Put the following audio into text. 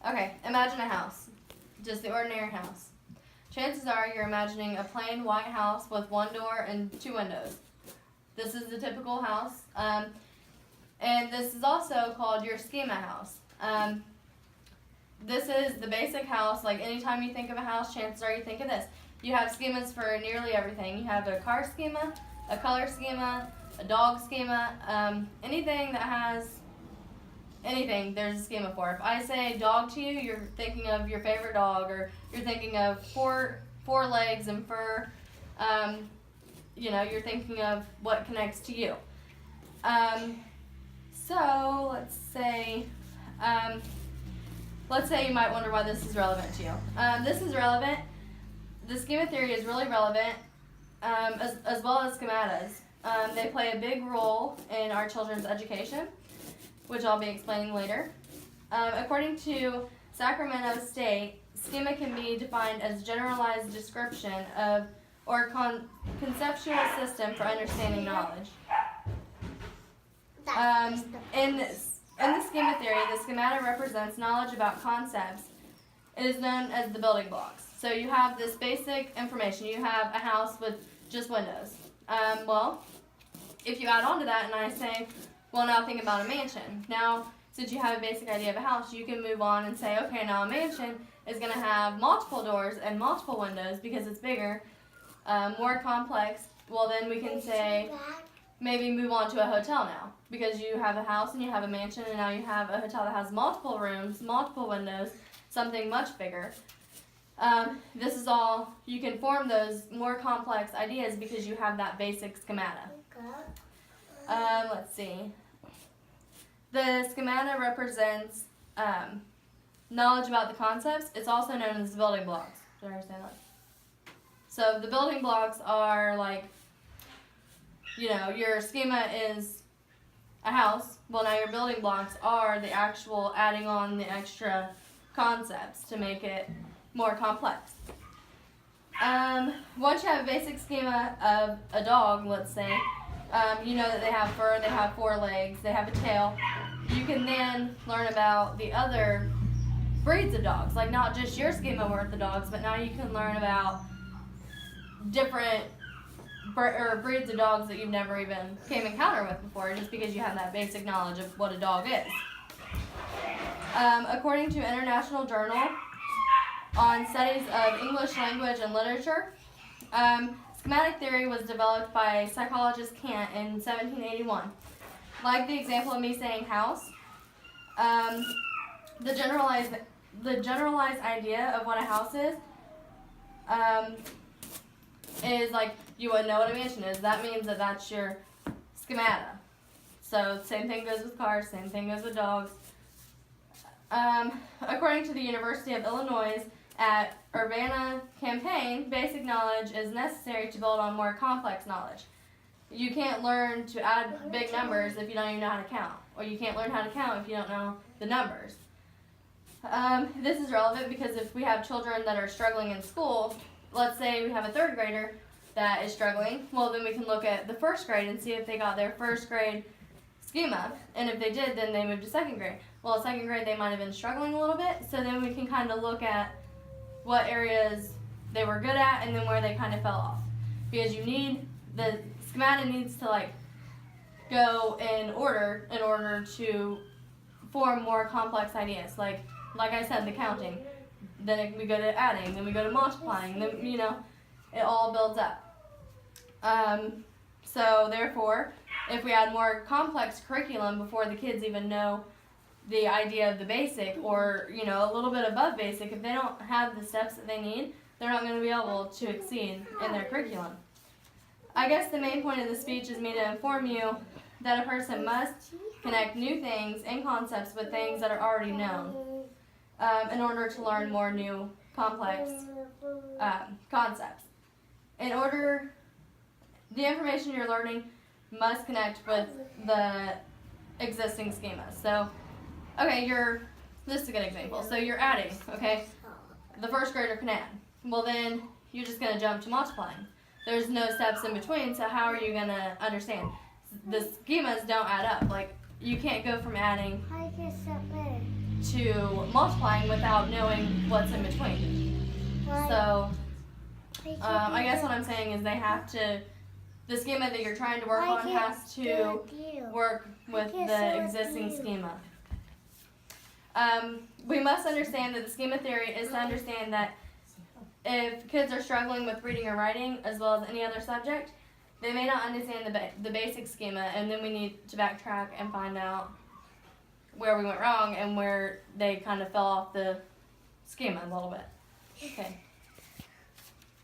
Okay, imagine a house. Just the ordinary house. Chances are you're imagining a plain white house with one door and two windows. This is the typical house. And this is also called your schema house. This is the basic house. Like anytime you think of a house, chances are you think of this. You have schemas for nearly everything. You have a car schema, a color schema, a dog schema, anything that has anything, there's a schema for. If I say dog to you, you're thinking of your favorite dog, or you're thinking of four legs and fur. You're thinking of what connects to you. So let's say you might wonder why this is relevant to you. This is relevant. The schema theory is really relevant, as well as schematas. They play a big role in our children's education, which I'll be explaining later. According to Sacramento State, schema can be defined as generalized description of or conceptual system for understanding knowledge. In the schema theory, the schemata represents knowledge about concepts. It is known as the building blocks. So you have this basic information. You have a house with just windows. If you add on to that and I say, well, now think about a mansion. Now, since you have a basic idea of a house, you can move on and say, okay, now a mansion is going to have multiple doors and multiple windows because it's bigger, more complex. Well, then we can say, maybe move on to a hotel now, because you have a house and you have a mansion and now you have a hotel that has multiple rooms, multiple windows, something much bigger. This is all, you can form those more complex ideas because you have that basic schemata. Let's see. The schemata represents knowledge about the concepts. It's also known as building blocks. Did I understand that? So the building blocks are like, your schema is a house. Well, now your building blocks are the actual adding on the extra concepts to make it more complex. Once you have a basic schema of a dog, let's say, you know that they have fur, they have four legs, they have a tail. You can then learn about the other breeds of dogs, like not just your schema worth of dogs, but now you can learn about different breeds of dogs that you've never even came encounter with before, just because you have that basic knowledge of what a dog is. According to International Journal on Studies of English Language and Literature, schematic theory was developed by psychologist Kant in 1781. Like the example of me saying house, the generalized idea of what a house is like, you wouldn't know what a mansion is. That means that that's your schemata. So same thing goes with cars, same thing goes with dogs. According to the University of Illinois at Urbana-Champaign, basic knowledge is necessary to build on more complex knowledge. You can't learn to add big numbers if you don't even know how to count. Or you can't learn how to count if you don't know the numbers. This is relevant because if we have children that are struggling in school, let's say we have a third grader that is struggling, well then we can look at the first grade and see if they got their first grade schema. And if they did, then they moved to second grade. Well, second grade they might have been struggling a little bit, so then we can kind of look at what areas they were good at and then where they kind of fell off. Because the schemata needs to go in order to form more complex ideas. Like I said, the counting. Then we go to adding, then we go to multiplying, then it all builds up. So therefore, if we add more complex curriculum before the kids even know the idea of the basic, or a little bit above basic, if they don't have the steps that they need, they're not going to be able to exceed in their curriculum. I guess the main point of the speech is me to inform you that a person must connect new things and concepts with things that are already known in order to learn more new complex concepts. The information you're learning must connect with the existing schema. So, okay, this is a good example. So you're adding, okay? The first grader can add. Well, then you're just going to jump to multiplying. There's no steps in between, so how are you going to understand? The schemas don't add up. Like, you can't go from adding to multiplying without knowing what's in between. So I guess what I'm saying is they have to, the schema that you're trying to work on has to work with the existing schema. We must understand that the schema theory is to understand that if kids are struggling with reading or writing as well as any other subject, they may not understand the basic schema, and then we need to backtrack and find out where we went wrong and where they kind of fell off the schema a little bit. Okay.